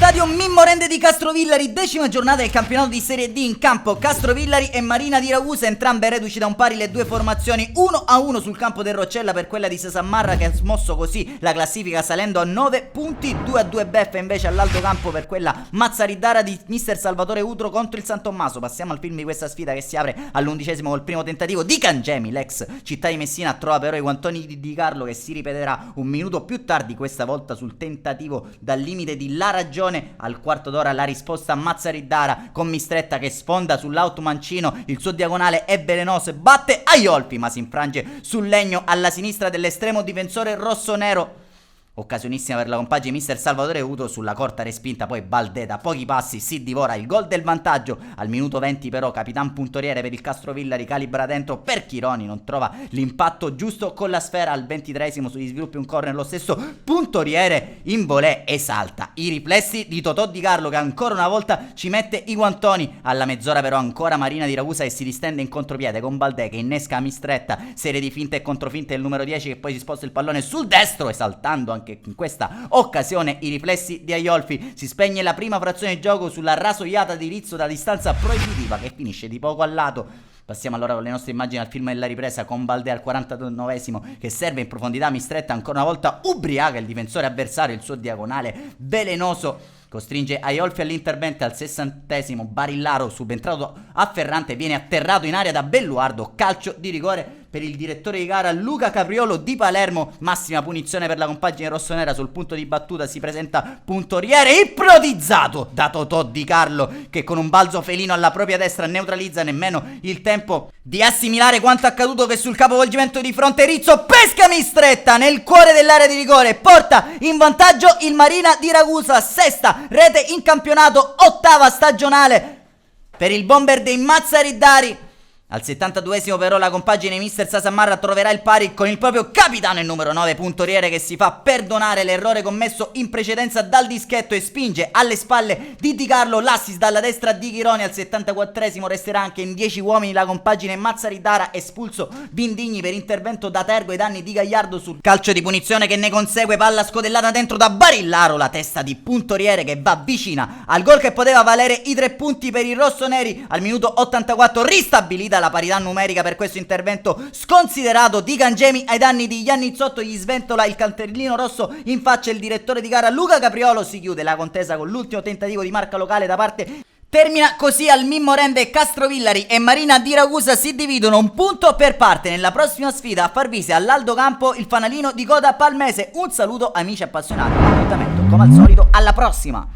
stadio Mimmorende di Castrovillari, 10ª giornata del campionato di Serie D. In campo Castrovillari e Marina di Ragusa, entrambe reduci da un pari le due formazioni, 1-1 sul campo del Roccella per quella di Sasammarra, che ha smosso così la classifica salendo a 9 punti. 2-2 beffe invece all'alto campo per quella Mazzaridara di mister Salvatore Utro contro il San Tommaso. Passiamo al film di questa sfida, che si apre all'11° col primo tentativo di Cangemi. L'ex Città di Messina trova però i guantoni di Di Carlo, che si ripeterà un minuto più tardi, questa volta sul tentativo dal limite di La Ragione. Al quarto d'ora la risposta a Mazzaridara con Mistretta che sfonda sull'auto mancino, il suo diagonale è velenoso e batte Aiolfi, ma si infrange sul legno alla sinistra dell'estremo difensore rossonero. Occasionissima per la compagine di mister Salvatore Utro, sulla corta respinta poi Baldeta a pochi passi si divora il gol del vantaggio. Al minuto 20 però capitan puntoriere per il Castrovillari calibra dentro per Chironi, non trova l'impatto giusto con la sfera. Al 23° sugli sviluppi un corner, lo stesso puntoriere in volée esalta i riflessi di Totò Di Carlo, che ancora una volta ci mette i guantoni. Alla mezz'ora però ancora Marina di Ragusa, che si distende in contropiede con Baldè che innesca Mistretta, serie di finte e controfinte del numero 10, che poi si sposta il pallone sul destro, esaltando anche in questa occasione i riflessi di Aiolfi. Si spegne la prima frazione di gioco sulla rasoiata di Rizzo da distanza proibitiva, che finisce di poco a lato. Passiamo allora con le nostre immagini al film della ripresa, con Baldè al 49° che serve in profondità. Mistretta ancora una volta ubriaca il difensore avversario, il suo diagonale velenoso costringe Aiolfi all'intervento. Al 60° Barillaro, subentrato a Ferrante, viene atterrato in area da Belluardo, calcio di rigore per il direttore di gara Luca Capriolo di Palermo. Massima punizione per la compagine rossonera. Sul punto di battuta si presenta puntoriere ipnotizzato da Totò Di Carlo, che con un balzo felino alla propria destra neutralizza nemmeno il tempo di assimilare quanto accaduto, che sul capovolgimento di fronte Rizzo pesca Mistretta nel cuore dell'area di rigore e porta in vantaggio il Marina di Ragusa. Sesta rete in campionato, 8ª stagionale per il bomber dei Mazzaridari. Al 72° però la compagine mister Sasammarra troverà il pari con il proprio capitano, il numero 9 puntoriere, che si fa perdonare l'errore commesso in precedenza dal dischetto e spinge alle spalle di Di Carlo l'assist dalla destra di Chironi. Al 74° resterà anche in 10 uomini la compagine Mazzaridara, espulso Vindigni per intervento da Tergo ai danni di Gagliardo sul calcio di punizione, che ne consegue palla scodellata dentro da Barillaro, la testa di puntoriere che va vicina al gol che poteva valere i 3 punti per i rossoneri. Al minuto 84 ristabilita la parità numerica per questo intervento sconsiderato di Cangemi ai danni di Iannizzotto. Gli sventola il cantellino rosso in faccia il direttore di gara Luca Capriolo. Si chiude la contesa con l'ultimo tentativo di marca locale da parte. Termina così al Mimmorende. Castrovillari e Marina di Ragusa si dividono un punto per parte. Nella prossima sfida a far visita all'Aldo Campo il fanalino di coda Palmese. Un saluto amici appassionati, appuntamento come al solito alla prossima.